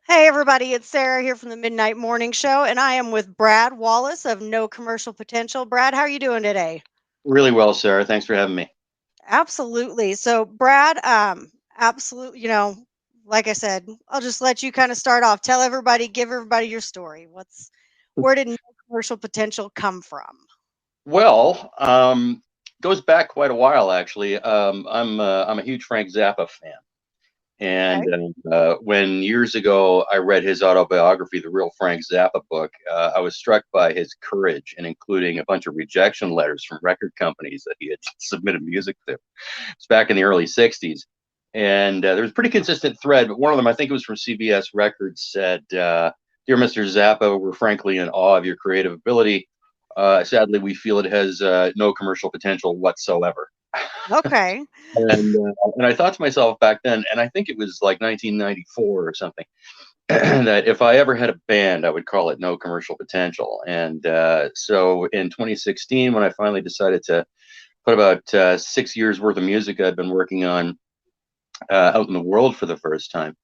Hey everybody, it's Sarah here from the Midnight Morning Show, and I am with Brad Wallace of No Commercial Potential. Brad, how are you doing today? Really well, Sarah. Thanks for having me. Absolutely. So, Brad, absolutely, like I said, I'll just let you kind of start off. Tell everybody, give everybody your story. Where did No Commercial Potential come from? Well, goes back quite a while actually. I'm a huge Frank Zappa fan, and Okay. when years ago I read his autobiography, The Real Frank Zappa book, I was struck by his courage in including a bunch of rejection letters from record companies that he had submitted music to. It's back in the early '60s, and there was a pretty consistent thread. But one of them, I think it was from CBS Records, said, "Dear Mr. Zappa, we're frankly in awe of your creative ability. Sadly, we feel it has no commercial potential whatsoever." Okay. And I thought to myself back then, and I think it was like 1994 or something, that if I ever had a band, I would call it No Commercial Potential. And so in 2016, when I finally decided to put about 6 years worth of music I'd been working on out in the world for the first time,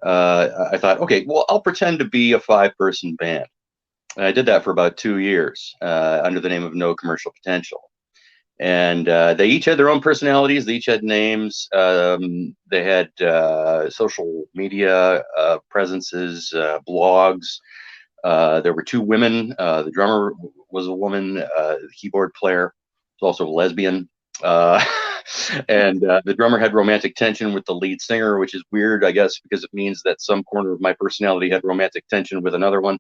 I thought, okay, well, I'll pretend to be a five-person band. And I did that for about 2 years under the name of No Commercial Potential. And they each had their own personalities. They each had names. They had social media presences, blogs. There were two women. The drummer was a woman. The keyboard player was also a lesbian. Uh, and the drummer had romantic tension with the lead singer, which is weird, I guess, because it means that some corner of my personality had romantic tension with another one.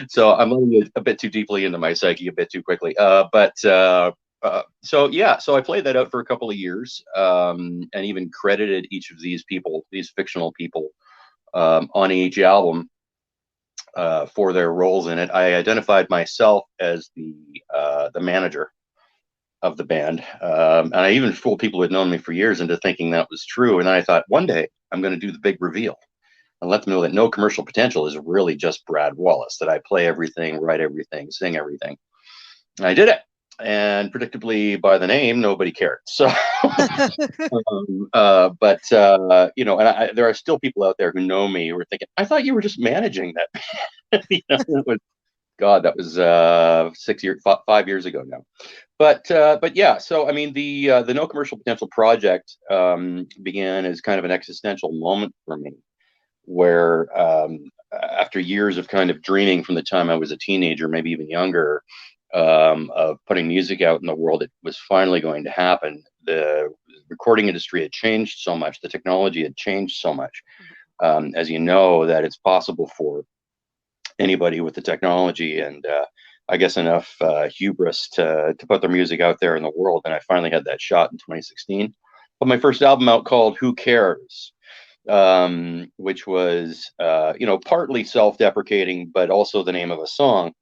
So I'm letting a bit too deeply into my psyche a bit too quickly. So yeah, so I played that out for a couple of years, and even credited each of these people, these fictional people, on each album for their roles in it. I identified myself as the manager of the band, and I even fooled people who had known me for years into thinking that was true. And then I thought one day I'm going to do the big reveal and let them know that No Commercial Potential is really just Brad Wallace, that I play everything, write everything, sing everything. And I did it. And predictably, by the name, nobody cared. So, there are still people out there who know me who are thinking, I thought you were just managing that. It was, God, that was 6 years, 5 years ago now. But yeah, so I mean, the No Commercial Potential project began as kind of an existential moment for me where after years of kind of dreaming from the time I was a teenager, maybe even younger, of putting music out in the world, it was finally going to happen. The recording industry had changed so much, the technology had changed so much, as you know, that it's possible for anybody with the technology and I guess enough hubris to put their music out there in the world. And I finally had that shot in 2016. Put my first album out called Who Cares? Which was partly self-deprecating, but also the name of a song.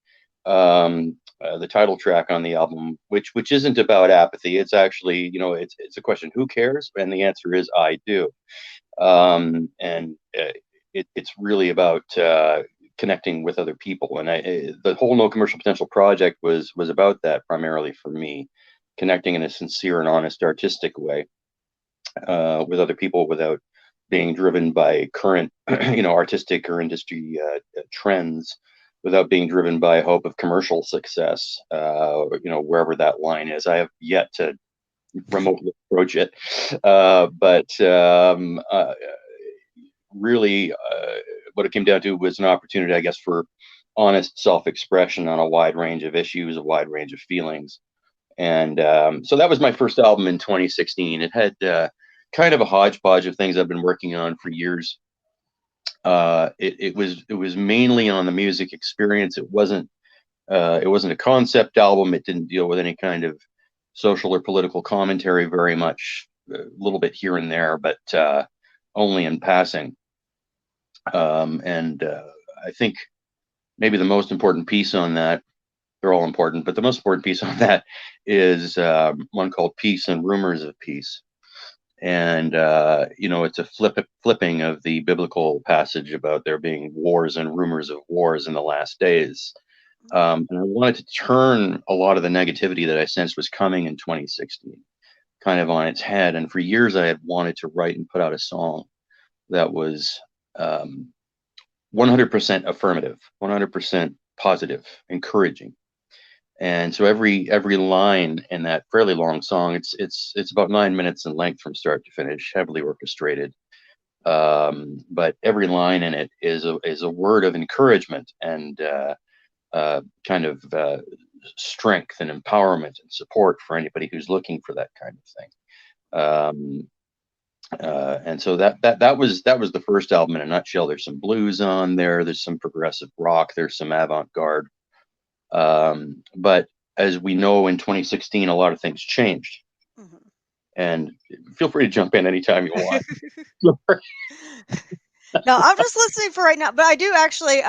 The title track on the album, which isn't about apathy. It's actually it's a question: who cares? And the answer is I do. And it's really about connecting with other people. And the whole No Commercial Potential project was about that primarily for me, connecting in a sincere and honest artistic way with other people without being driven by current, artistic or industry trends, without being driven by hope of commercial success, wherever that line is. I have yet to remotely approach it, but really, what it came down to was an opportunity, I guess, for honest self-expression on a wide range of issues, a wide range of feelings. And so that was my first album in 2016. It had kind of a hodgepodge of things I've been working on for years. It was mainly on the music experience. It wasn't a concept album. It didn't deal with any kind of social or political commentary very much. A little bit here and there, but only in passing. And I think maybe the most important piece on that, they're all important, but the most important piece on that is one called Peace and Rumors of Peace. And it's a flipping of the biblical passage about there being wars and rumors of wars in the last days. And I wanted to turn a lot of the negativity that I sensed was coming in 2016 kind of on its head. And for years I had wanted to write and put out a song that was 100% affirmative, 100% positive, encouraging. And so every line in that fairly long song, it's about 9 minutes in length from start to finish, heavily orchestrated. But every line in it is a word of encouragement and kind of strength and empowerment and support for anybody who's looking for that kind of thing. And so that was the first album in a nutshell. There's some blues on there. There's some progressive rock. There's some avant-garde. But as we know, in 2016, a lot of things changed. Mm-hmm. And feel free to jump in anytime you want. No, I'm just listening for right now. But I do actually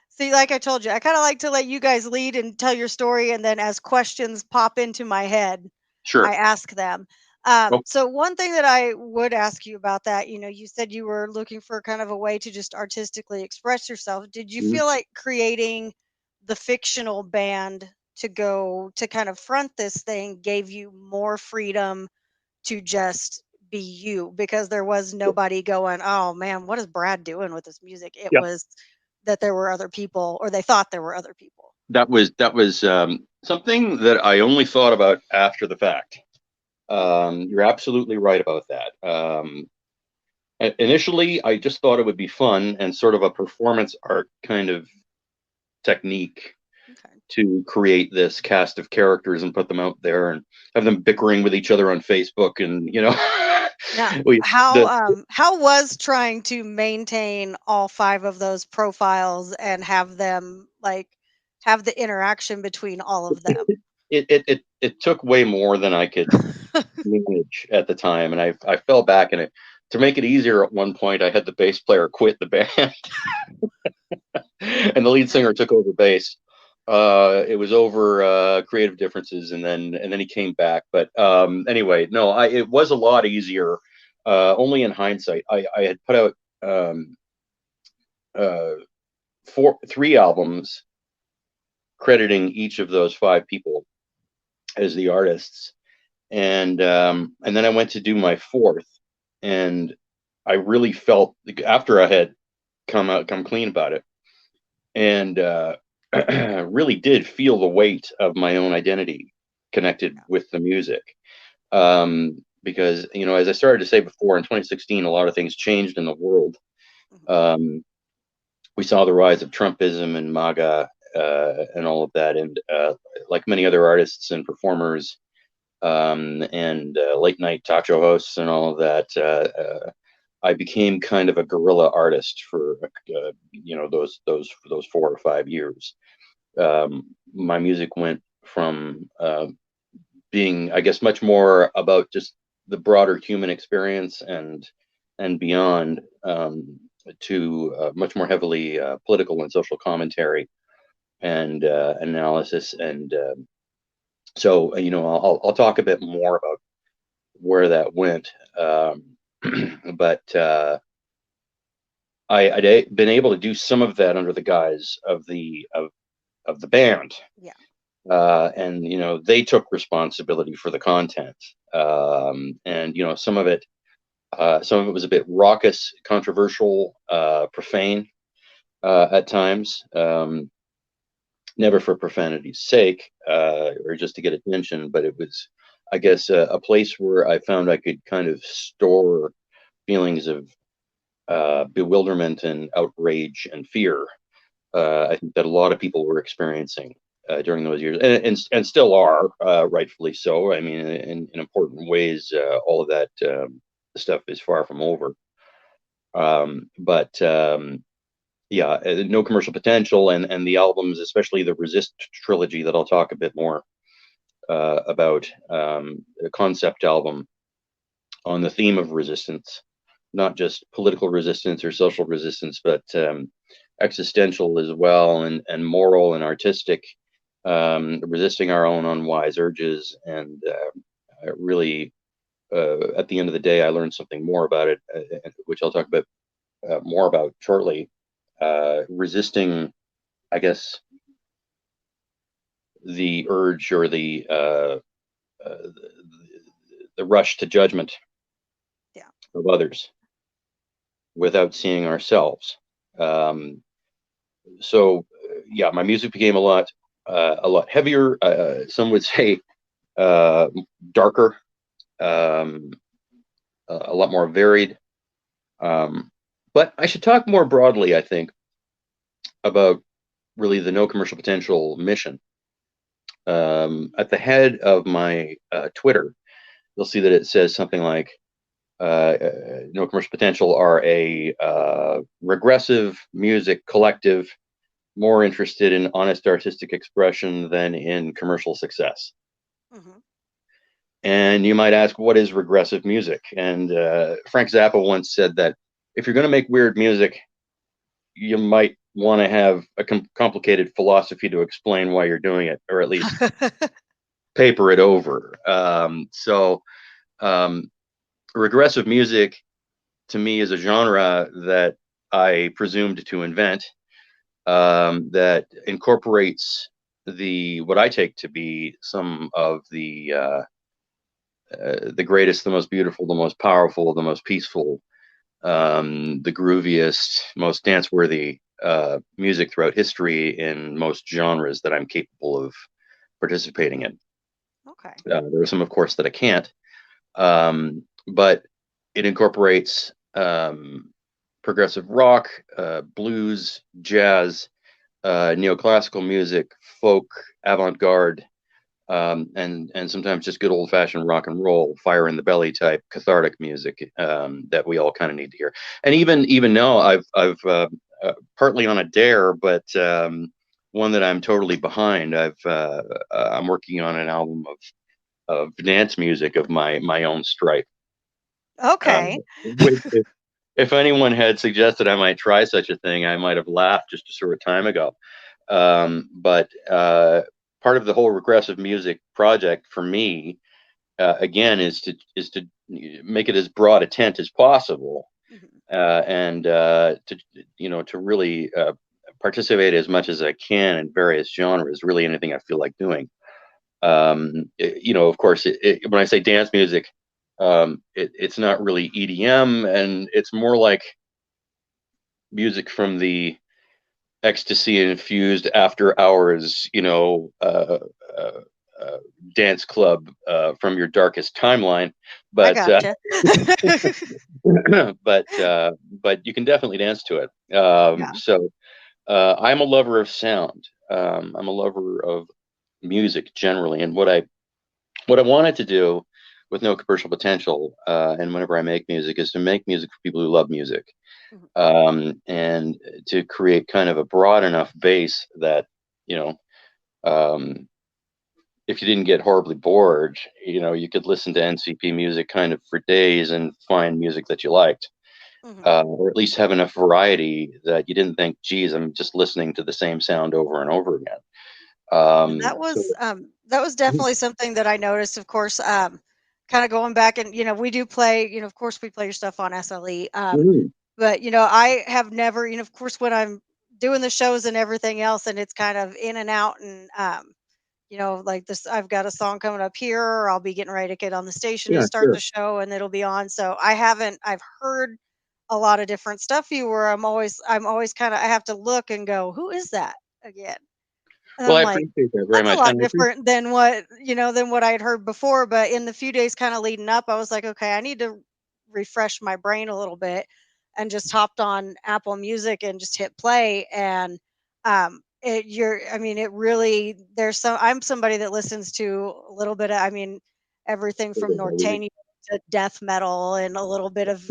see, like I told you, I kind of like to let you guys lead and tell your story, and then as questions pop into my head, Sure. I ask them. Oh, So one thing that I would ask you about that, you said you were looking for kind of a way to just artistically express yourself. Did you mhm. feel like creating the fictional band to go to kind of front this thing gave you more freedom to just be you, because there was nobody going, "Oh man, what is Brad doing with this music?" It Yeah. was that there were other people, or they thought there were other people. That was something that I only thought about after the fact. You're absolutely right about that. Initially, I just thought it would be fun and sort of a performance art kind of technique Okay. to create this cast of characters and put them out there and have them bickering with each other on Facebook, and Now, we the how was trying to maintain all 5 of those profiles and have them, like, have the interaction between all of them? it took way more than I could manage at the time, and I fell back in it. To make it easier, at one point, I had the bass player quit the band, and the lead singer took over bass. It was over creative differences, and then he came back. But anyway, no, it was a lot easier. Only in hindsight, I had put out uh, three albums crediting each of those five people as the artists, and then I went to do my fourth, and I really felt, after I had come clean about it, and really did feel the weight of my own identity connected with the music. Because, as I started to say before, in 2016, a lot of things changed in the world. Mhm. Um, we saw the rise of Trumpism and MAGA, and all of that, and like many other artists and performers, and late night talk show hosts and all of that, I became kind of a guerrilla artist for those 4 or 5 years. My music went from being, I guess, much more about just the broader human experience and beyond, to much more heavily political and social commentary and analysis. And so, I'll talk a bit more about where that went. But I'd been able to do some of that under the guise of the band. Yeah. And they took responsibility for the content, and some of it was a bit raucous, controversial, profane, at times, never for profanity's sake, or just to get attention, but it was, I guess, a place where I found I could kind of store feelings of bewilderment and outrage and fear. I think that a lot of people were experiencing during those years, and still are, rightfully so. I mean, in important ways, all of that stuff is far from over. But yeah, no commercial potential, and the albums, especially the Resist trilogy, that I'll talk a bit more about, a concept album on the theme of resistance, not just political resistance or social resistance, but existential as well, and moral and artistic, resisting our own unwise urges. And really, at the end of the day, I learned something more about it, which I'll talk about more about shortly. Resisting, I guess, the urge or uh, the rush to judgment Yeah. of others. without seeing ourselves. Um, so yeah, my music became a lot heavier. Some would say uh, darker, um, a lot more varied. Um, but I should talk more broadly, I think, about really the no commercial potential mission. At the head of my Twitter, you'll see that it says something like no commercial potential are a regressive music collective more interested in honest artistic expression than in commercial success. Hmm. And you might ask, what is regressive music? And Frank Zappa once said that if you're going to make weird music, you might want to have a complicated philosophy to explain why you're doing it, or at least paper it over. Um, regressive music to me is a genre that I presumed to invent, that incorporates the what I take to be some of the greatest, the most beautiful, the most powerful, the most peaceful, the grooviest, most dance-worthy music throughout history in most genres that I'm capable of participating in. Okay. There are some, of course, that I can't, but it incorporates progressive rock, blues, jazz, neoclassical music, folk, avant-garde, and sometimes just good old-fashioned rock and roll, fire in the belly type cathartic music that we all kind of need to hear. And even now, I've partly on a dare, but one that I'm totally behind. I'm working on an album of dance music of my own stripe. Okay. Which, if anyone had suggested I might try such a thing, I might have laughed just a short time ago. But part of the whole regressive music project for me, again, is to make it as broad a tent as possible, Mhm. and to to really participate as much as I can in various genres. Really, anything I feel like doing. Of course, when I say dance music, it's not really EDM, and it's more like music from the ecstasy infused after hours, uh, uh, dance club from your darkest timeline. I But gotcha. but you can definitely dance to it. Yeah. I'm a lover of sound. I'm a lover of music generally, and what I wanted to do with no commercial potential, and whenever I make music, is to make music for people who love music, Mhm. and to create kind of a broad enough base that you know um, if you didn't get horribly bored, you could listen to NCP music kind of for days and find music that you liked, Mhm. or at least have enough variety that you didn't think, geez, I'm just listening to the same sound over and over again. And that So that was definitely something that I noticed. Of course, kind of going back and we do play. Of course, we play your stuff on SLE. mhm. But I have never. Of course, when I'm doing the shows and everything else, and it's kind of in and out, and like this, I've got a song coming up here, or I'll be getting ready to get on the station and Yeah, start sure. the show, and it'll be on. So I haven't. I've heard a lot of different stuff. You where I'm always kind of I have to look and go, who is that again? And Well, I'm I like, appreciate that very that's a much, lot and I appreciate. different than what I had heard before. But in the few days kind of leading up, I was like, okay, I need to refresh my brain a little bit, and just hopped on Apple Music and just hit play. And it really, I'm somebody that listens to a little bit of, everything from Nortania to death metal, and a little bit of,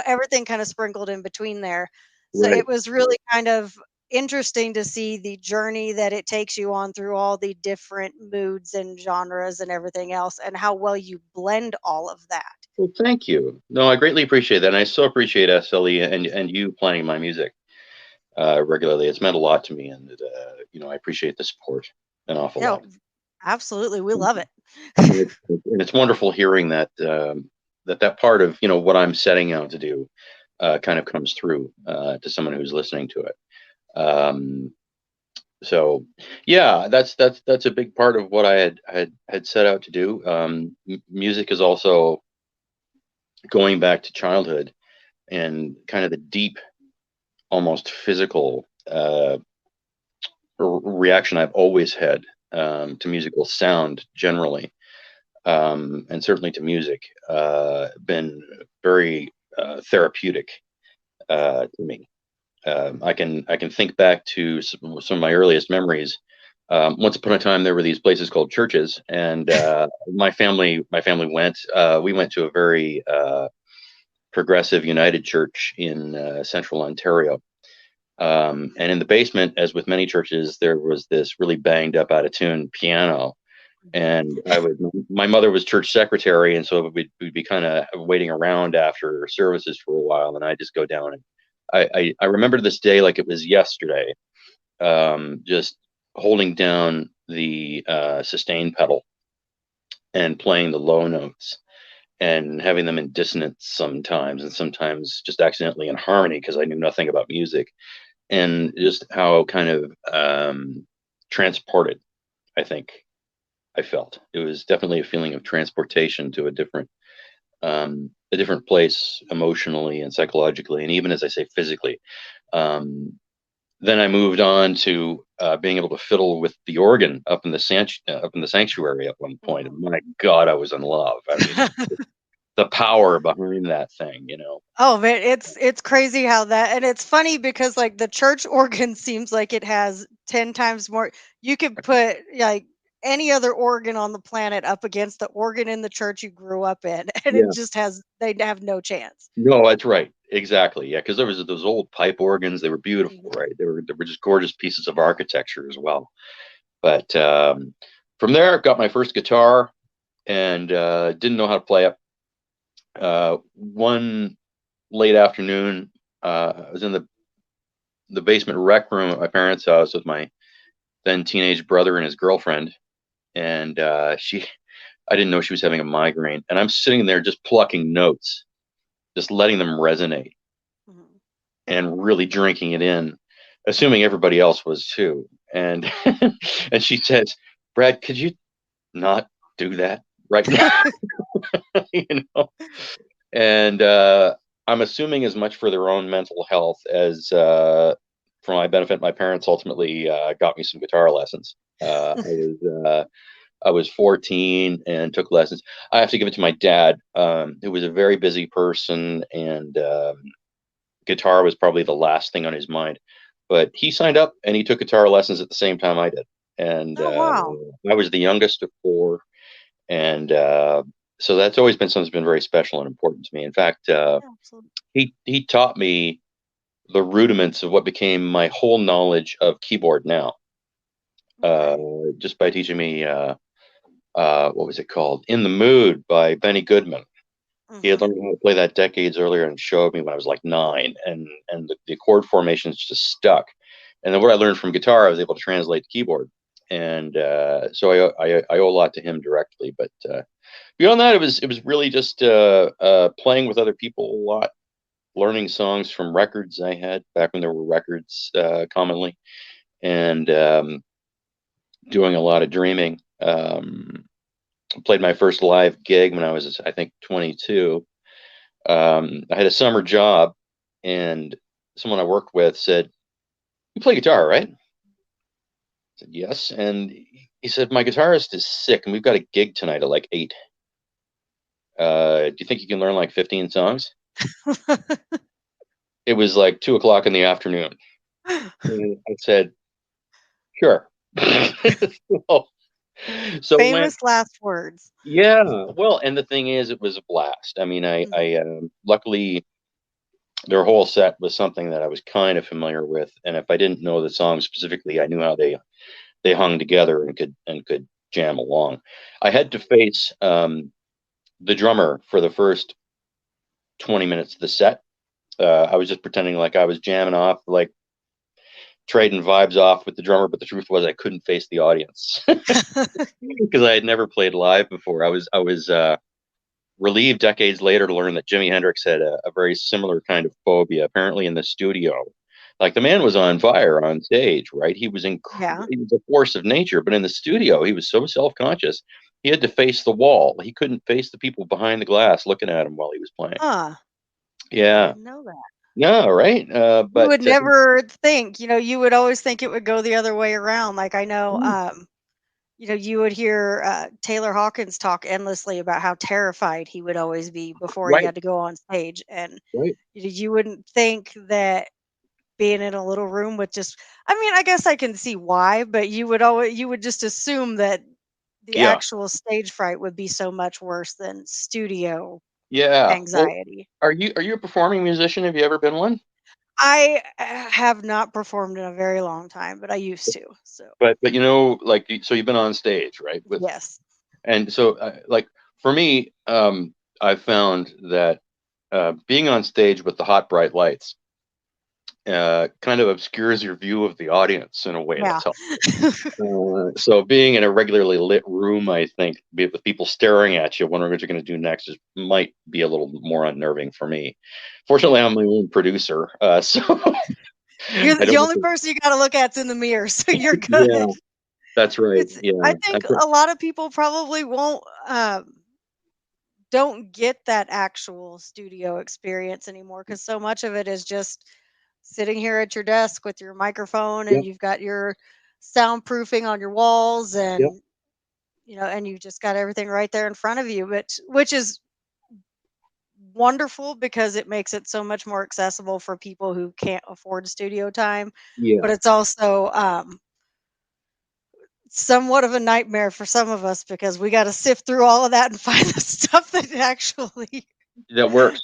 everything kind of sprinkled in between there. So Right. it was really kind of interesting to see the journey that it takes you on through all the different moods and genres and everything else, and how well you blend all of that. Well, thank you. No, I greatly appreciate that, and I so appreciate SLE and you playing my music regularly. It's meant a lot to me, and I appreciate the support an awful Yeah, lot. absolutely. We love it. And it's wonderful hearing that that part of what I'm setting out to do kind of comes through to someone who's listening to it. Um, so yeah, that's a big part of what I had set out to do. Music is also going back to childhood and kind of the deep, almost physical reaction I've always had to musical sound generally, and certainly to music, been very therapeutic to me. I can think back to some of my earliest memories. Once upon a time, there were these places called churches, and my family went. We went to a very progressive United Church in central Ontario. And in the basement, as with many churches, there was this really banged up, out of tune piano. And my mother was church secretary, and so we'd be kind of waiting around after services for a while, and I'd just go down and I remember this day like it was yesterday, just holding down the sustain pedal and playing the low notes and having them in dissonance sometimes, and sometimes just accidentally in harmony because I knew nothing about music, and just how kind of transported I think I felt. It was definitely a feeling of transportation to a different place emotionally and psychologically, and even, as I say, physically. Um, then I moved on to being able to fiddle with the organ up in the sanctuary at one point. And Mhm. my God, I was in love. I mean, the power behind that thing, Oh man, it's crazy how that, and it's funny because like the church organ seems like it has 10 times more. You could put like any other organ on the planet up against the organ in the church you grew up in, and it Yeah. just has they'd have no chance. No, that's right. Exactly. Yeah, because there was those old pipe organs. They were beautiful, Mhm. right? They were just gorgeous pieces of architecture as well. But from there, got my first guitar and didn't know how to play it. One late afternoon, I was in the basement rec room at my parents' house with my then teenage brother and his girlfriend, and I didn't know she was having a migraine, and I'm sitting there just plucking notes, just letting them resonate, Mhm. and really drinking it in, assuming everybody else was too. And and she says, "Brad, could you not do that right now?" you know. And I'm assuming as much for their own mental health as for my benefit. My parents ultimately got me some guitar lessons. I was 14 and took lessons. I have to give it to my dad, who was a very busy person, and guitar was probably the last thing on his mind. But he signed up and he took guitar lessons at the same time I did. And Oh wow. I was the youngest of four, and so that's always been something that's been very special and important to me. In fact, Yeah, absolutely. he taught me the rudiments of what became my whole knowledge of keyboard now, uh, Okay. just by teaching me what was it called, "In the Mood" by Benny Goodman. He had Mhm. learned how to play that decades earlier and showed me when I was like 9, and the chord formations just stuck. And then what I learned from guitar, I was able to translate to keyboard, and so I owe a lot to him directly. But beyond that, it was really just playing with other people a lot, learning songs from records I had back when there were records commonly, and doing a lot of dreaming. Played my first live gig when I was, I think, 22. I had a summer job, and someone I worked with said, "You play guitar, right?" I said, "Yes." And he said, "My guitarist is sick, and we've got a gig tonight at like 8. Do you think you can learn like 15 songs?" It was like 2 o'clock in the afternoon. And I said, "Sure." so, so when, Famous last words. yeah, well, and the thing is, it was a blast. I mean, I Mhm. luckily their whole set was something that I was kind of familiar with, and if I didn't know the song specifically, I knew how they hung together and could jam along. I had to face the drummer for the first 20 minutes of the set. I was just pretending like I was jamming off, like trading vibes off with the drummer, but the truth was I couldn't face the audience because I had never played live before. I was relieved decades later to learn that Jimi Hendrix had a very similar kind of phobia. Apparently, in the studio, like the man was on fire on stage, right? Yeah. He was a force of nature, but in the studio, he was so self conscious. He had to face the wall. He couldn't face the people behind the glass looking at him while he was playing. Huh. I Yeah. didn't know that. No, right. You But would never think, you would always think it would go the other way around. Like I know, mm, you would hear Taylor Hawkins talk endlessly about how terrified he would always be before he right, had to go on stage, and right. you wouldn't think that being in a little room with just, I mean, I guess I can see why, but you would just assume that the Yeah, actual stage fright would be so much worse than studio yeah. Well, anxiety. are you a performing musician? Have you ever been one? I have not performed in a very long time, but I used to. So, But like, so you've been on stage, right? yes. And so, like, for me, I've found that being on stage with the hot bright lights kind of obscures your view of the audience in a way Yeah. that's helpful. So being in a regularly lit room, I think, with people staring at you, wondering what you're going to do next, might be a little more unnerving for me. Fortunately, Yeah. I'm my own producer, so You're I the don't have only to. person you gotta look at's in the mirror, so you're Yeah, good. that's right. It's I Yeah, think a lot of people probably won't, don't get that actual studio experience anymore because so much of it is just sitting here at your desk with your microphone and yep, you've got your soundproofing on your walls, yep, and and you just got everything right there in front of you, which is wonderful because it makes it so much more accessible for people who can't afford studio time, but yeah, it's also somewhat of a nightmare for some of us because we got to sift through all of that and find the stuff that actually, that works.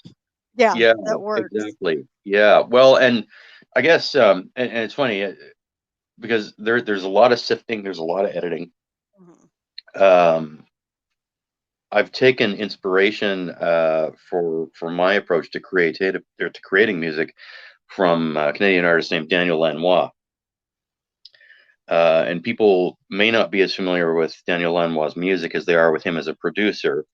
yeah, Yeah, that works. exactly. Yeah. Well, and I guess, and it's funny because there's a lot of sifting, there's a lot of editing. Mhm. Um, I've taken inspiration for my approach to creative or to creating music from a Canadian artist named Daniel Lanois. And people may not be as familiar with Daniel Lanois' music as they are with him as a producer.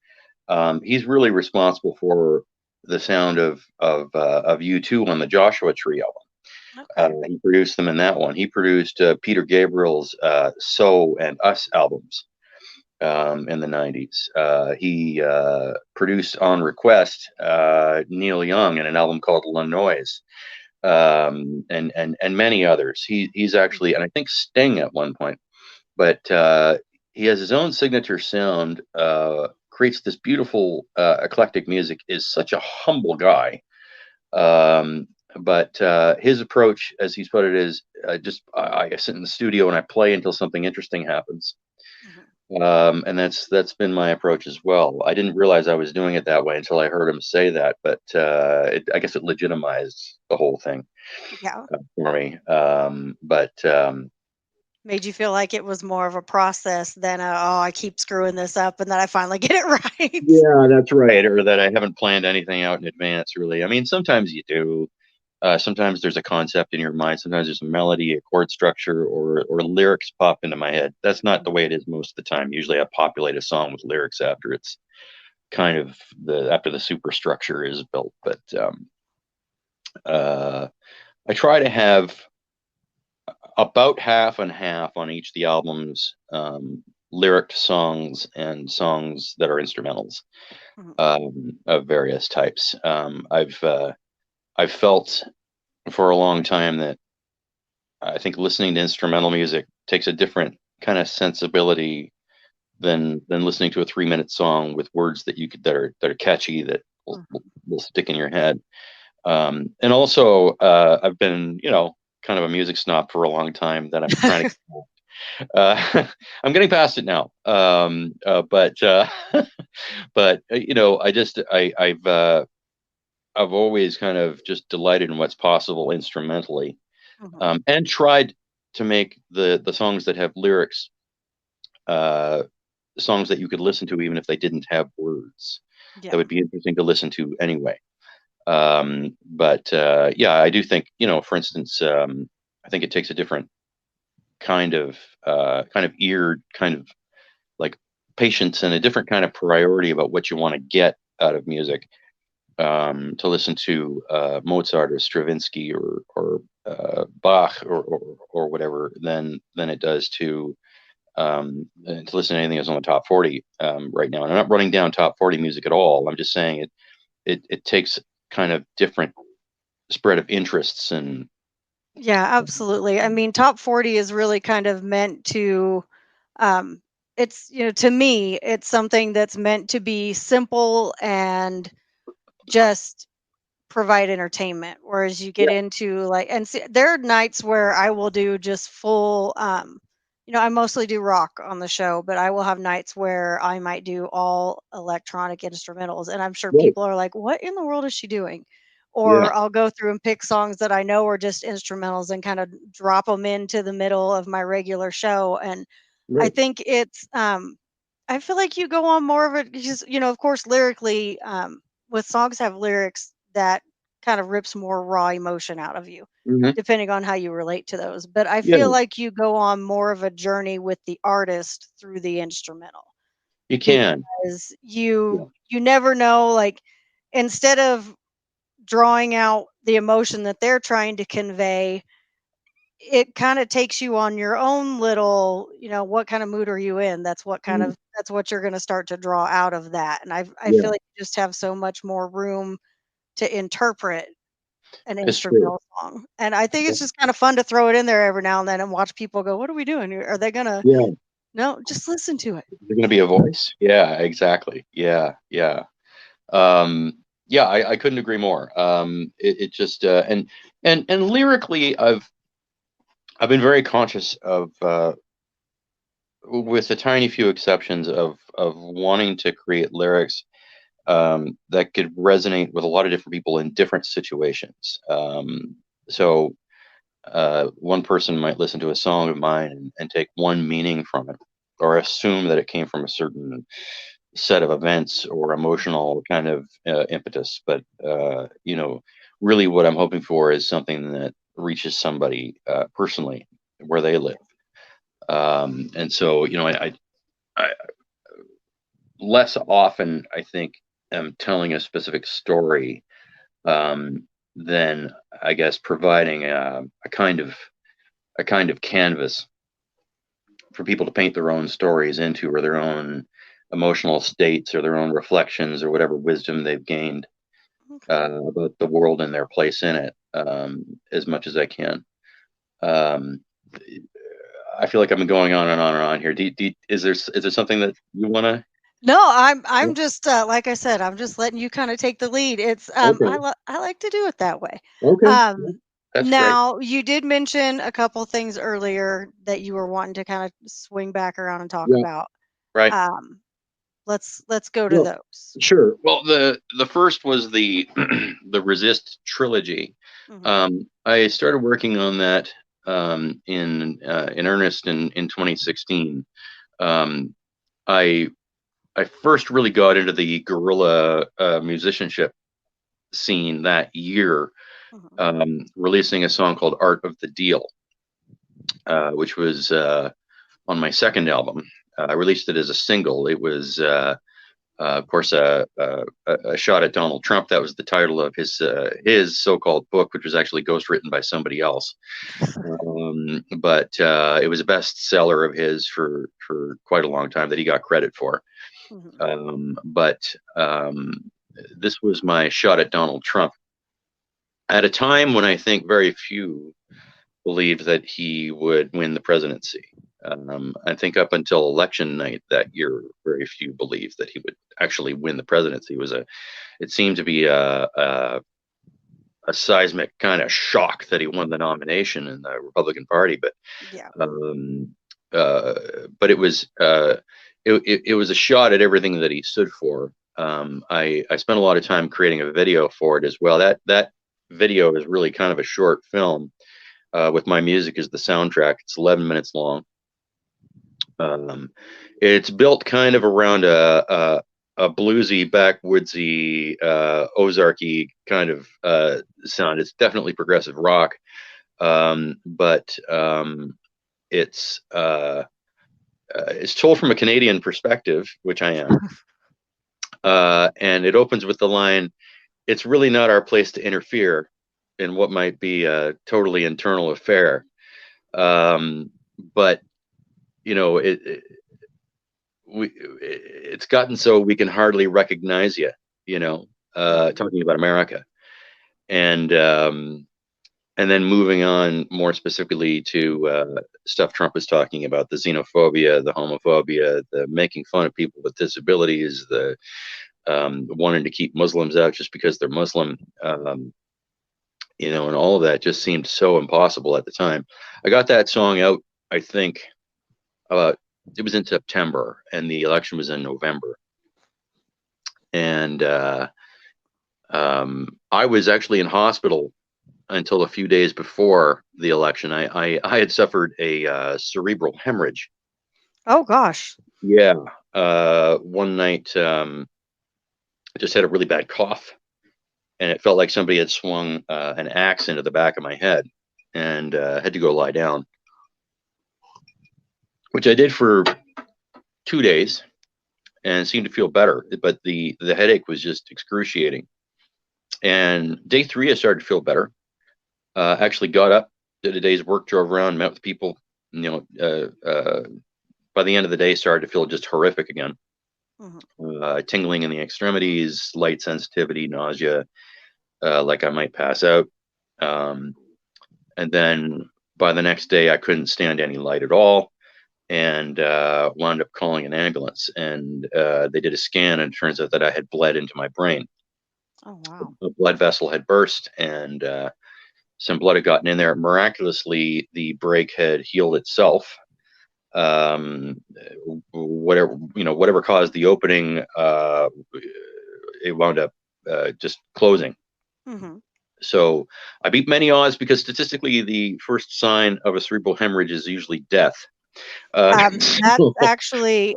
He's really responsible for the sound of U2 on the Joshua Tree album. Okay. He produced them in that one. He produced Peter Gabriel's "So" and "Us" albums in the '90s. He produced on request Neil Young in an album called La Noise, and many others. He's actually, Mhm. and I think Sting at one point, but he has his own signature sound. Creates this beautiful eclectic music. Is such a humble guy. Um, but his approach, as he's put it, is just I sit in the studio and I play until something interesting happens. Mhm. And that's been my approach as well. I didn't realize I was doing it that way until I heard him say that, but I guess it legitimized the whole thing Yeah. for me. But Made you feel like it was more of a process than oh, I keep screwing this up and then I finally get it right. yeah, that's right. Or that I haven't planned anything out in advance, really. I mean, sometimes you do. Sometimes there's a concept in your mind. Sometimes there's a melody, a chord structure, or lyrics pop into my head. That's not the way it is most of the time. Usually, I populate a song with lyrics after it's kind of the after the superstructure is built. But uh, I try to have about half and half on each of the albums, lyric songs and songs that are instrumentals Mhm. of various types. I've felt for a long time that I think listening to instrumental music takes a different kind of sensibility than listening to a 3 minute song with words that you could that are catchy that Mhm. will stick in your head. And also, I've been, kind of a music snob for a long time that I'm trying to. I'm getting past it now. But but I've always kind of just delighted in what's possible instrumentally, Mhm. and tried to make the songs that have lyrics uh, songs that you could listen to even if they didn't have words. That Yeah. would be interesting to listen to anyway. But yeah, I do think, for instance, I think it takes a different kind of ear, kind of like patience, and a different kind of priority about what you want to get out of music, to listen to Mozart or Stravinsky or Bach or whatever than it does to listen to anything that's on the top 40 right now. And I'm not running down top 40 music at all. I'm just saying it takes kind of different spread of interests and Yeah, absolutely. I mean, top 40 is really kind of meant to, um, it's, to me, it's something that's meant to be simple and just provide entertainment. Whereas you get yeah, into like, and see, there are nights where I will do just full, I mostly do rock on the show, but I will have nights where I might do all electronic instrumentals. And I'm sure right, people are like, what in the world is she doing? yeah, Or I'll go through and pick songs that I know are just instrumentals and kind of drop them into the middle of my regular show. And I right, think it's, I feel like you go on more of it because, of course, lyrically, with songs have lyrics that kind of rips more raw emotion out of you, hmm, depending on how you relate to those. But I yeah, feel like you go on more of a journey with the artist through the instrumental you can, because yeah, you never know, like, instead of drawing out the emotion that they're trying to convey, it kind of takes you on your own little, what kind of mood are you in? mm, That's what you're going to start to draw out of that. And I yeah, feel like you just have so much more room to interpret an it's true. instrumental song. And I think Yeah, it's just kind of fun to throw it in there every now and then and watch people go, "What are we doing here? Are they gonna?" yeah. No, just listen to it. You're going to be a voice. Yeah, exactly. Yeah, yeah. Um, yeah, I couldn't agree more. It just and lyrically, I've been very conscious of, with a tiny few exceptions, of wanting to create lyrics that could resonate with a lot of different people in different situations. So one person might listen to a song of mine and take one meaning from it, or assume that it came from a certain set of events or emotional kind of impetus. But really, what I'm hoping for is something that reaches somebody personally where they live. And so, I less often, I think, am telling a specific story, than, I guess, providing a kind of canvas for people to paint their own stories into, or their own emotional states, or their own reflections, or whatever wisdom they've gained Okay. about the world and their place in it, as much as I can. Um, I feel like I've been going on and on and on here. Is there something that you want to? No, I'm just like I said, I'm just letting you kind of take the lead. It's Okay. I like to do it that way. Okay. Um That's great. Now you did mention a couple things earlier that you were wanting to kind of swing back around and talk Yeah. about. Right. Um let's go to Well, those. sure. Well, the first was the the Resist trilogy. Mhm. I started working on that in earnest in 2016. Um, I I first really got into the guerrilla musicianship scene that year, Mhm. releasing a song called "Art of the Deal," which was on my second album. I released it as a single. It was, of course, a shot at Donald Trump. That was the title of his so-called book, which was actually ghostwritten by somebody else. But it was a bestseller of his for quite a long time that he got credit for. Mhm. But this was my shot at Donald Trump at a time when I think very few believed that he would win the presidency. I think up until election night that year, very few believed that he would actually win the presidency. It seemed to be a seismic kind of shock that he won the nomination in the Republican Party. Yeah. Um, uh, but it was a shot at everything that he stood for. I spent a lot of time creating a video for it as well. That video is really kind of a short film, with my music as the soundtrack. It's 11 minutes long. Um, it's built kind of around a bluesy, backwoodsy, Ozarky kind of sound. It's definitely progressive rock, but it's told from a Canadian perspective, which I am, and it opens with the line, "It's really not our place to interfere in what might be a totally internal affair." Um, but it's gotten so we can hardly recognize you. Mhm. Talking about America. And then moving on more specifically to stuff Trump was talking about, the xenophobia, the homophobia, the making fun of people with disabilities, the wanting to keep Muslims out just because they're Muslim, and all of that just seemed so impossible at the time. I got that song out, I think, it was in September, and the election was in November. And I was actually in hospital until a few days before the election. I had suffered a cerebral hemorrhage. Oh gosh. Yeah. One night, I just had a really bad cough, and it felt like somebody had swung an axe into the back of my head, and had to go lie down, which I did for 2 days and seemed to feel better. But the headache was just excruciating. And day 3, I started to feel better. Actually got up, did a day's work, drove around, met with people. By the end of the day, started to feel just horrific again. Tingling in the extremities, light sensitivity, nausea, like I might pass out. And then by the next day, I couldn't stand any light at all, and wound up calling an ambulance. And they did a scan, and it turns out that I had bled into my brain. Oh wow. A blood vessel had burst, and some blood had gotten in there. Miraculously, the break had healed itself. Whatever caused the opening, it wound up just closing. So I beat many odds, because statistically, the first sign of a cerebral hemorrhage is usually death. That's actually,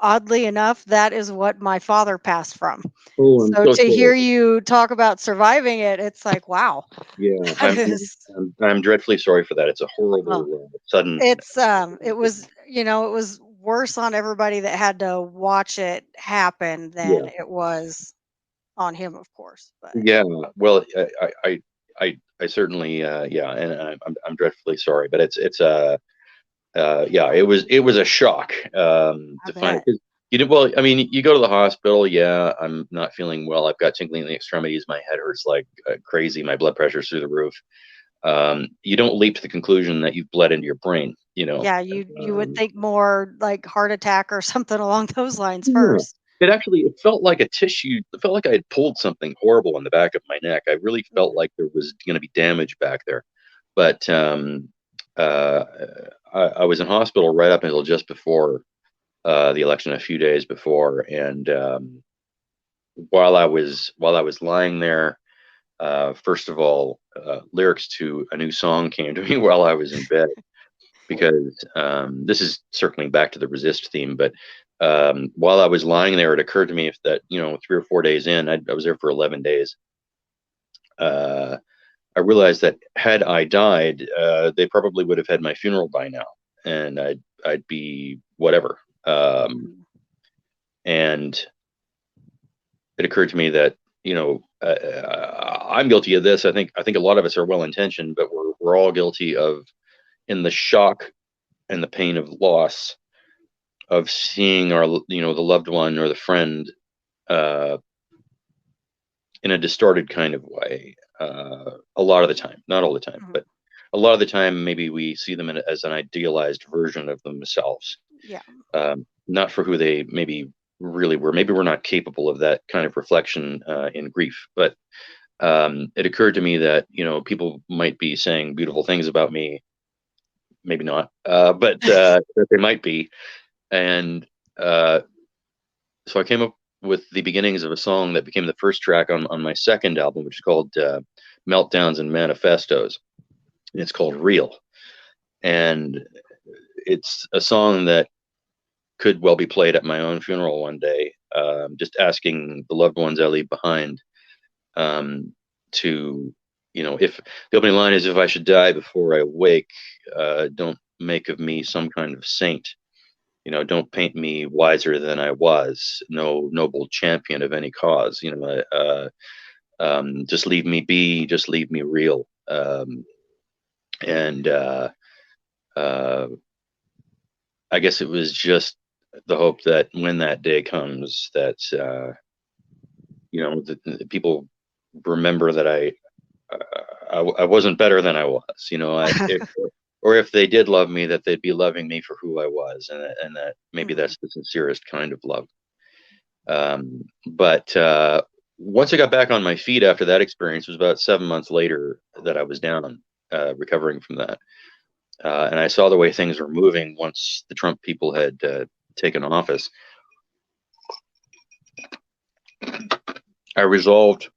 oddly enough, that is what my father passed from. Oh, I'm So so to sorry. hear you talk about surviving it, it's like, wow. Yeah, That is, I'm dreadfully sorry for that. It's a well, horrible sudden. it's it was, it was worse on everybody that had to watch it happen than Yeah, it was on him, of course. But yeah. Well, I certainly, yeah, and I'm dreadfully sorry, but yeah, it was a shock, I to find it. bet. 'Cause well, I mean, you go to the hospital. Yeah, I'm not feeling well. I've got tingling in the extremities. My head hurts like crazy. My blood pressure's through the roof. You don't leap to the conclusion that you've bled into your brain. Yeah, you would Um, think more like heart attack or something along those lines yeah. first. It felt like a tissue. It felt like I had pulled something horrible in the back of my neck. I really felt like there was going to be damage back there. But uh, I was in hospital right up until just before the election, a few days before. And while I was lying there, first of all, lyrics to a new song came to me while I was in bed, because this is circling back to the resist theme. But while I was lying there, it occurred to me that 3 or 4 days in, I was there for 11 days. I realized that had I died, they probably would have had my funeral by now, and I'd be whatever. And it occurred to me that I'm guilty of this. I think a lot of us are well intentioned, but we're all guilty of, in the shock and the pain of loss, of seeing the loved one or the friend uh, in a distorted kind of way. A lot of the time, not all the time, Mhm. but a lot of the time, maybe we see them as an idealized version of themselves, Yeah. not for who they maybe really were. Maybe we're not capable of that kind of reflection in grief. But it occurred to me that people might be saying beautiful things about me, maybe not, but that they might be. And so I came up with the beginnings of a song that became the first track on my second album, which is called Meltdowns and Manifestos. And it's called Real. And it's a song that could well be played at my own funeral one day, just asking the loved ones I leave behind to, if the opening line is, if I should die before I wake, don't make of me some kind of saint. Don't paint me wiser than I was, no noble champion of any cause. Just leave me be, just leave me real. And uh, I guess it was just the hope that when that day comes, that the people remember that I wasn't better than I was, or if they did love me, that they'd be loving me for who I was, and that maybe Mhm. that's the sincerest kind of love. But once I got back on my feet after that experience, it was about 7 months later that I was down, recovering from that. And I saw the way things were moving once the Trump people had taken office. I resolved,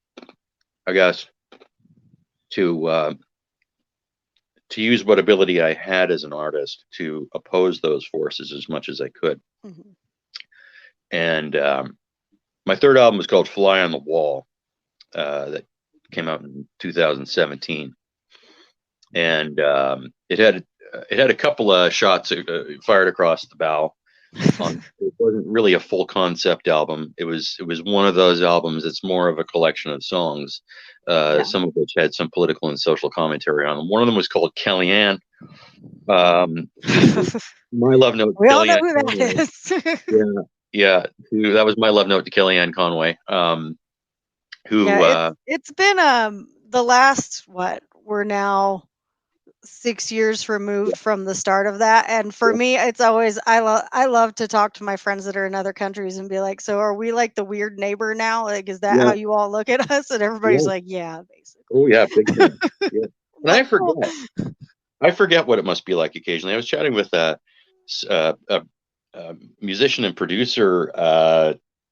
I guess, to use what ability I had as an artist to oppose those forces as much as I could. Mhm. And my third album was called Fly on the Wall, that came out in 2017, and it had a couple of shots fired across the bow. It wasn't really a full concept album. It was one of those albums. It's more of a collection of songs, Yeah. some of which had some political and social commentary on them. One of them was called Kellyanne. Who My love note We to all know Kellyanne who that Conway. is. Yeah, yeah. That was my love note to Kellyanne Conway. Yeah, Who it's been the last what we're now 6 years removed Yeah, from the start of that, and for yeah, me it's always I love to talk to my friends that are in other countries and be like, so are we like the weird neighbor now, like is that how yeah, you all look at us? And everybody's yeah. like, yeah, Oh basically. yeah, big time. Yeah, I'm and like, cool. I forget what it must be like occasionally. I was chatting with a musician and producer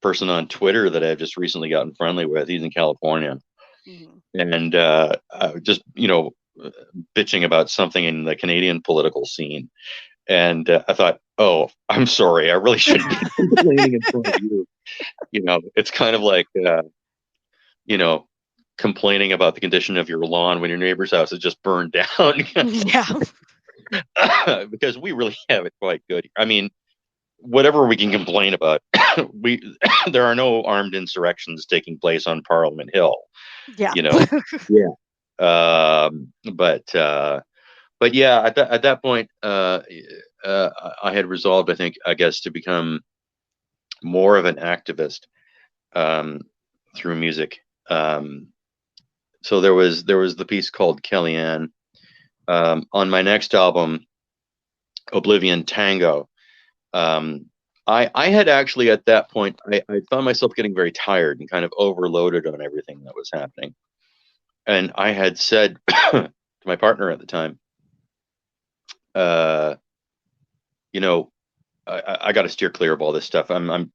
person on Twitter that I've just recently gotten friendly with. He's in California, Mhm. and just bitching about something in the Canadian political scene. And I thought, oh, I'm sorry, I really shouldn't be complaining in front of you. It's kind of like you know complaining about the condition of your lawn when your neighbor's house is just burned down. Yeah. Because we really have it quite good. I mean, whatever we can complain about, we there are no armed insurrections taking place on Parliament Hill. Yeah. You know, yeah. But yeah, at that point, I had resolved, I guess, to become more of an activist, um, through music. Um, so there was the piece called Kellyanne. On my next album, Oblivion Tango, um, I had actually at that point I found myself getting very tired and kind of overloaded on everything that was happening. And I had said to my partner at the time, uh, you know, I got to steer clear of all this stuff. I'm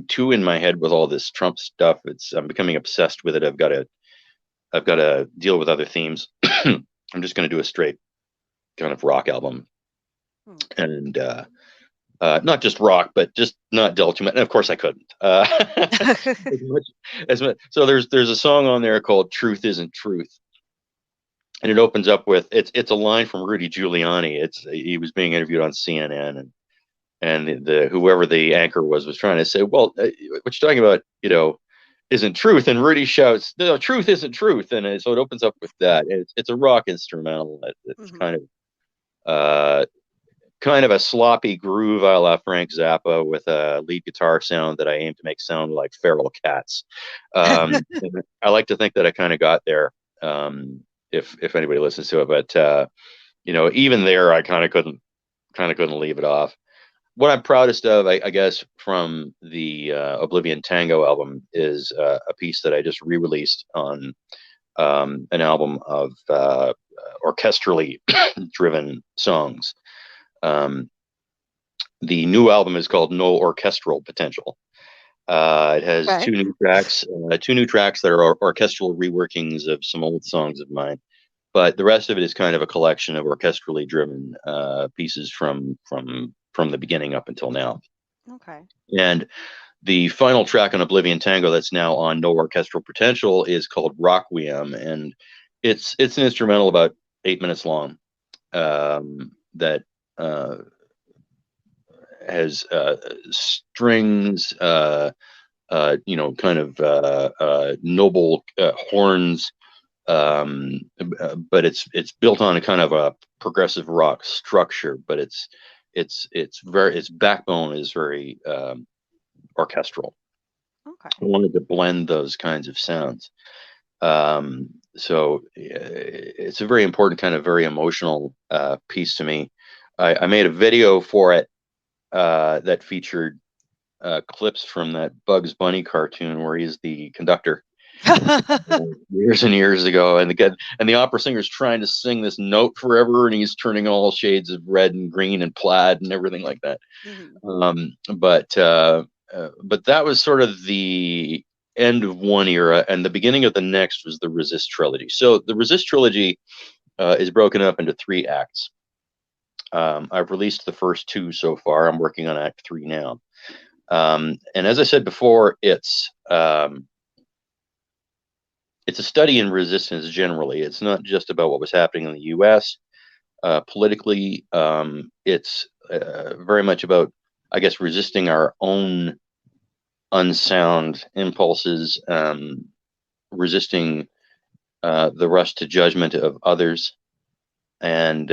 too in my head with all this Trump stuff. I'm becoming obsessed with it. I've got to deal with other themes. I'm just going to do a straight kind of rock album, Hmm. and not just rock, but just not delve too much. And of course, I couldn't. As much so there's a song on there called "Truth Isn't Truth," and it opens up with it's a line from Rudy Giuliani. He was being interviewed on CNN, and the whoever the anchor was trying to say, well, what you're talking about, isn't truth. And Rudy shouts, no, truth isn't truth. And so it opens up with that. It's a rock instrumental. It's Mhm. uh, kind of a sloppy groove a la Frank Zappa with a lead guitar sound that I aim to make sound like feral cats. And I like to think that I kind of got there, if anybody listens to it. But even there, I kind of couldn't leave it off. What I'm proudest of, I guess, from the Oblivion Tango album is a piece that I just re-released on an album of orchestrally driven songs. Um, the new album is called No Orchestral Potential. It has Okay. two new tracks that are orchestral reworkings of some old songs of mine, but the rest of it is kind of a collection of orchestrally driven pieces from the beginning up until now. Okay. And the final track on Oblivion Tango that's now on No Orchestral Potential is called Requiem, and it's an instrumental about 8 minutes long, that uh, has strings, kind of noble horns, but it's built on a kind of a progressive rock structure, but its backbone is very orchestral. Okay. I wanted to blend those kinds of sounds. Um, So it's a very important kind of very emotional piece to me. I made a video for it that featured clips from that Bugs Bunny cartoon where he's the conductor years and years ago, and the opera singer's trying to sing this note forever, and he's turning all shades of red and green and plaid and everything like that. Mhm. But that was sort of the end of one era, and the beginning of the next was the Resist trilogy. So the Resist trilogy is broken up into 3 acts. I've released the first 2 so far. I'm working on Act 3 now. And as I said before, it's a study in resistance generally. It's not just about what was happening in the U.S. Politically. It's very much about, I guess, resisting our own unsound impulses, resisting the rush to judgment of others, and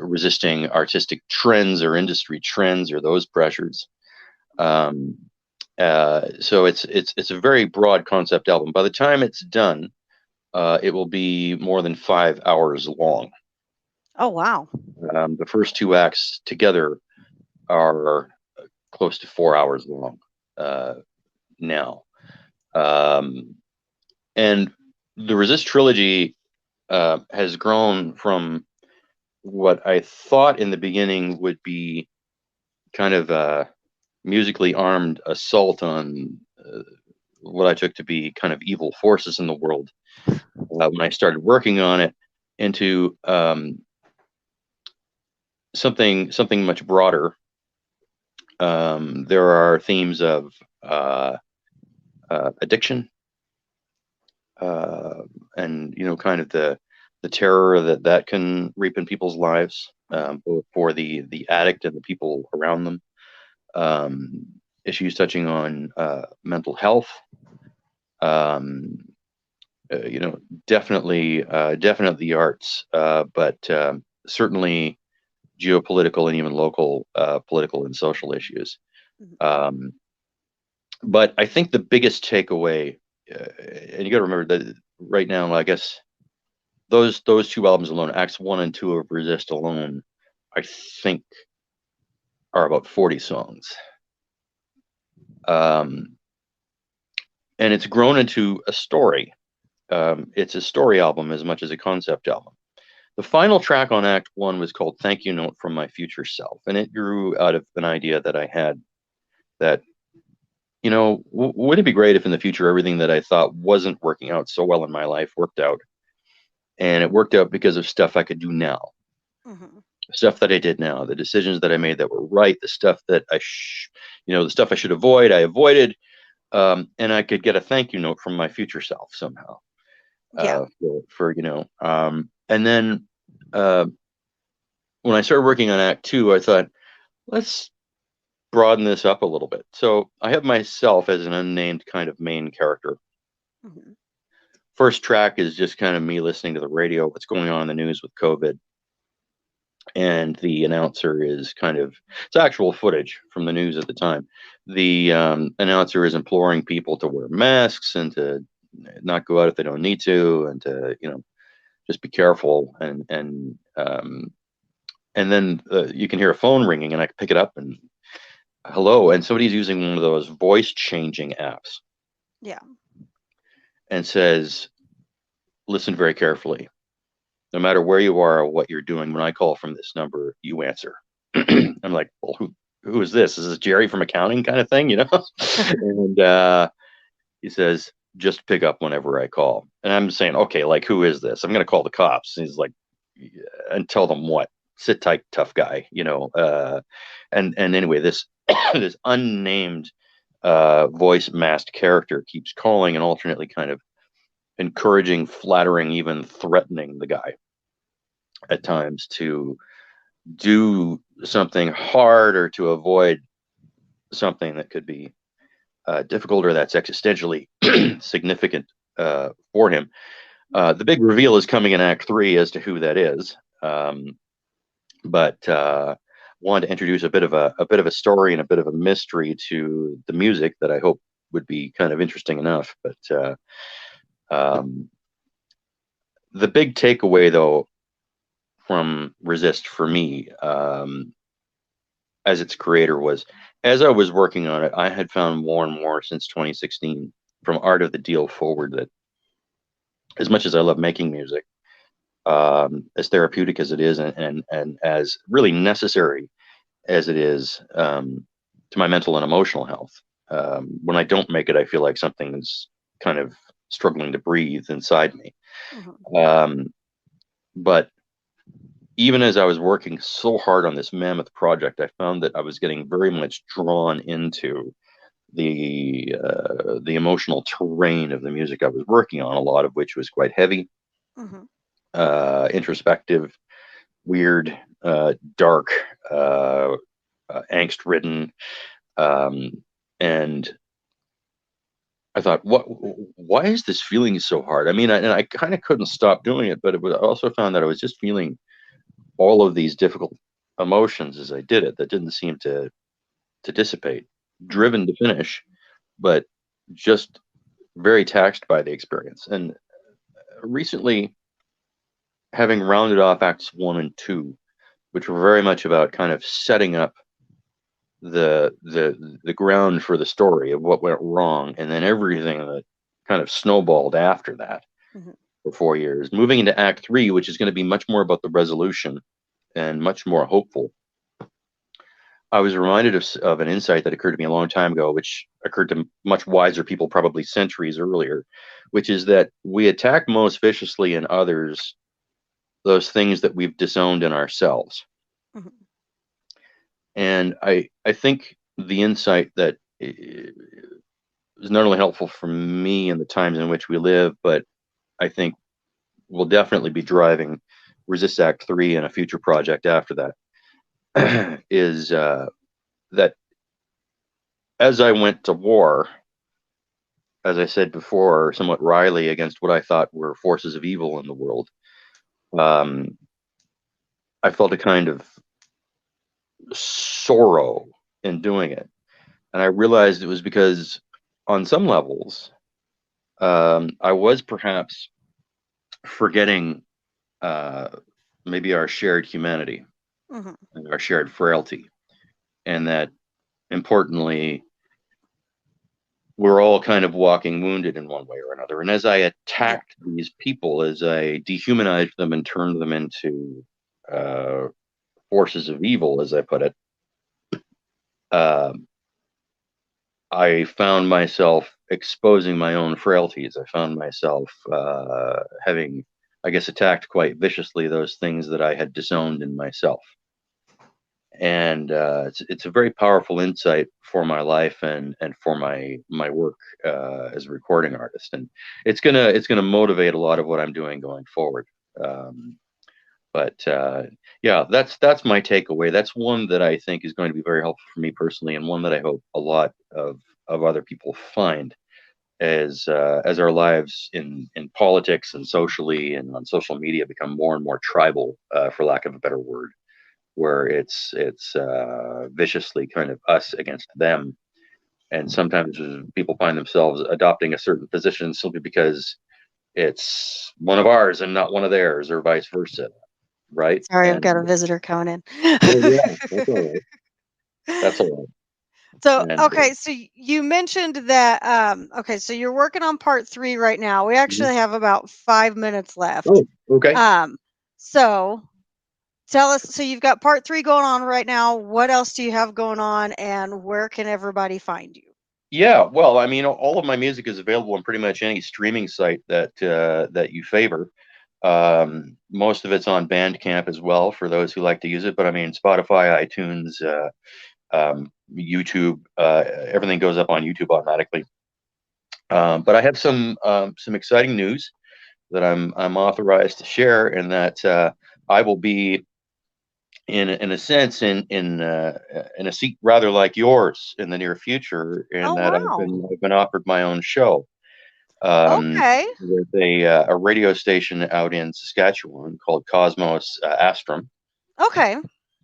resisting artistic trends or industry trends or those pressures. Um, so it's a very broad concept album. By the time it's done, it will be more than 5 hours long. Oh, wow. The first 2 acts together are close to 4 hours long now. And the Resist trilogy has grown from what I thought in the beginning would be kind of a musically armed assault on what I took to be kind of evil forces in the world when I started working on it, into something much broader. There are themes of addiction, and kind of the terror that can reap in people's lives, both for the addict and the people around them. Issues touching on mental health. Um, definitely the arts, but certainly geopolitical and even local political and social issues. Mhm. Um, but I think the biggest takeaway, and you got to remember that right now, I guess those 2 albums alone, Acts 1 and 2 of Resist alone, I think are about 40 songs. Um, and it's grown into a story. It's a story album as much as a concept album. The final track on Act 1 was called Thank You Note from My Future Self, and it grew out of an idea that I had that, wouldn't it be great if in the future everything that I thought wasn't working out so well in my life worked out? And it worked out because of stuff I could do now, Mhm. stuff that I did now, the decisions that I made that were right, the stuff that the stuff I should avoid, I avoided, and I could get a thank you note from my future self somehow. Yeah. And then uh, when I started working on Act 2, I thought, let's broaden this up a little bit. So I have myself as an unnamed kind of main character. Mhm. First track is just kind of me listening to the radio, what's going on in the news with COVID. And the announcer is it's actual footage from the news at the time. The announcer is imploring people to wear masks and to not go out if they don't need to, and to, just be careful. And then you can hear a phone ringing, and I pick it up, and hello, and somebody's using one of those voice changing apps, Yeah. and says, listen very carefully. No matter where you are or what you're doing, when I call from this number, you answer. I'm like, well, who is this? Is this Jerry from accounting kind of thing, And he says, just pick up whenever I call. And I'm saying, okay, like, who is this? I'm going to call the cops. And he's like, "Yeah," and tell them what? Sit tight, tough guy, and anyway, this this unnamed voice masked character keeps calling and alternately kind of encouraging, flattering, even threatening the guy at times to do something hard or to avoid something that could be difficult or that's existentially significant for him. The big reveal is coming in Act 3 as to who that is, but wanted to introduce a bit of a story and a bit of a mystery to the music that I hope would be kind of interesting enough. But um, The big takeaway, though, from Resist for me, as its creator, was as I was working on it, I had found more and more since 2016, from Art of the Deal forward, that as much as I love making music, as therapeutic as it is, and as really necessary as it is, to my mental and emotional health, when I don't make it, I feel like something's kind of struggling to breathe inside me. Mhm. Um, but even as I was working so hard on this mammoth project, I found that I was getting very much drawn into the emotional terrain of the music I was working on, a lot of which was quite heavy, Mhm. introspective, weird, dark, uh, angst ridden. And I thought, why is this feeling so hard? I mean, and I kind of couldn't stop doing it, but I also found that I was just feeling all of these difficult emotions as I did it that didn't seem to dissipate, Mhm. driven to finish, but just very taxed by the experience. And recently, having rounded off acts one and two, which were very much about kind of setting up the ground for the story of what went wrong, and then everything that kind of snowballed after that Mhm. for 4 years, moving into act three, which is going to be much more about the resolution and much more hopeful. I was reminded of an insight that occurred to me a long time ago, which occurred to much wiser people probably centuries earlier, which is that we attack most viciously in others those things that we've disowned in ourselves. Mhm. And I think the insight that is not only helpful for me in the times in which we live, but I think will definitely be driving Resist Act 3 and a future project after that, is that as I went to war, as I said before, somewhat wryly, against what I thought were forces of evil in the world, um, I felt a kind of sorrow in doing it. And I realized it was because, on some levels, I was perhaps forgetting uh, maybe our shared humanity Mhm. and our shared frailty, and that importantly, we're all kind of walking wounded in one way or another. And as I Yeah. attacked these people, as I dehumanized them and turned them into uh, forces of evil, as I put it, uh, I found myself exposing my own frailties. I found myself having, I guess, attacked quite viciously those things that I had disowned in myself. And it's a very powerful insight for my life and for my work as a recording artist, and it's gonna motivate a lot of what I'm doing going forward. Um, but yeah, that's my takeaway. That's one that I think is going to be very helpful for me personally, and one that I hope a lot of other people find as our lives in politics and socially and on social media become more and more tribal, for lack of a better word, where it's viciously kind of us against them, and sometimes people find themselves adopting a certain position simply because it's one of ours and not one of theirs, or vice versa, right? Sorry, I've And got a visitor coming oh in. yeah, that's all right. That's all So, right. And okay, so you mentioned that, okay, so you're working on part 3 right now. We mhm. actually have about 5 minutes left. Oh, okay. Um, so tell us, so you've got part 3 going on right now. What else do you have going on, and where can everybody find you? Yeah, well, I mean, all of my music is available on pretty much any streaming site that you favor. Most of it's on Bandcamp as well for those who like to use it. But I mean, Spotify, iTunes, YouTube, everything goes up on YouTube automatically. But I have some exciting news that I'm authorized to share, and that I will be in a sense in a seat rather like yours in the near future, in Oh, that wow. I've been offered my own show, Okay. with a radio station out in Saskatchewan called Cosmos Astrum. Okay.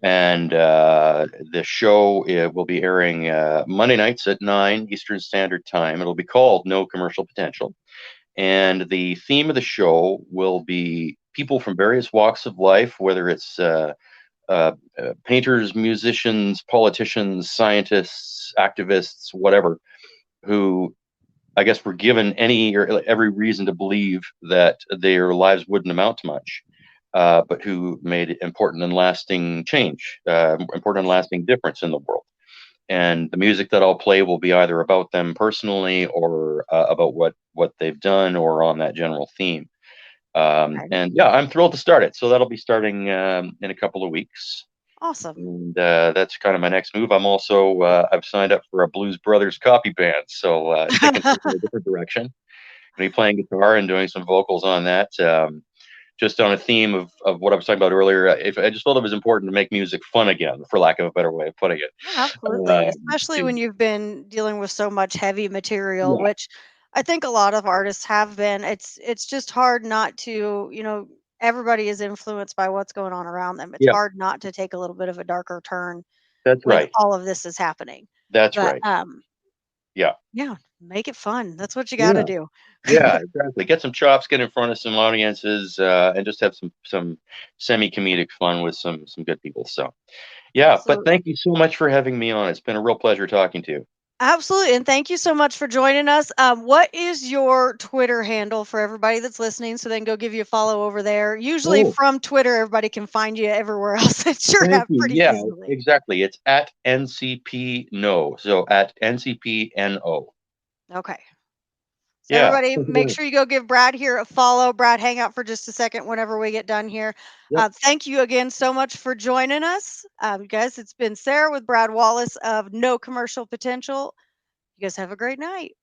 And the show will be airing Monday nights at 9 Eastern Standard Time. It'll be called No Commercial Potential. And the theme of the show will be people from various walks of life, whether it's painters, musicians, politicians, scientists, activists, whatever, who I guess were given any or every reason to believe that their lives wouldn't amount to much, but who made important and lasting change, important and lasting difference in the world. And the music that I'll play will be either about them personally or about what they've done or on that general theme. Okay. And yeah, I'm thrilled to start it. So that'll be starting in a couple of weeks. Awesome. And that's kind of my next move. I'm also I've signed up for a Blues Brothers copy band, so taking things in a different direction. Going to be playing guitar and doing some vocals on that. Just on a theme of what I was talking about earlier. If I just felt it was important to make music fun again, for lack of a better way of putting it. Yeah, absolutely. Uh, Especially to, when you've been dealing with so much heavy material, yeah, which I think a lot of artists have been. It's just hard not to, everybody is influenced by what's going on around them. It's yeah, hard not to take a little bit of a darker turn that's when right. all of this is happening. That's But right. Yeah, yeah, make it fun. That's what you got to yeah. do. Yeah, exactly. Get some chops, get in front of some audiences, and just have some semi comedic fun with some good people. So yeah, but Absolutely. thank you so much for having me on. It's been a real pleasure talking to you. Absolutely. And thank you so much for joining us. What is your Twitter handle for everybody that's listening? So they can go give you a follow over there. Usually Oh, from Twitter, everybody can find you everywhere else. It sure thank have you. pretty Yeah, easily. exactly. It's at NCP No. So at NCPNO. Okay. So Yeah. everybody, Thank you make very much. sure you go give Brad here a follow. Brad, hang out for just a second whenever we get done here. Yep. Thank you again so much for joining us. Guys, it's been Sarah with Brad Wallace of No Commercial Potential. You guys have a great night.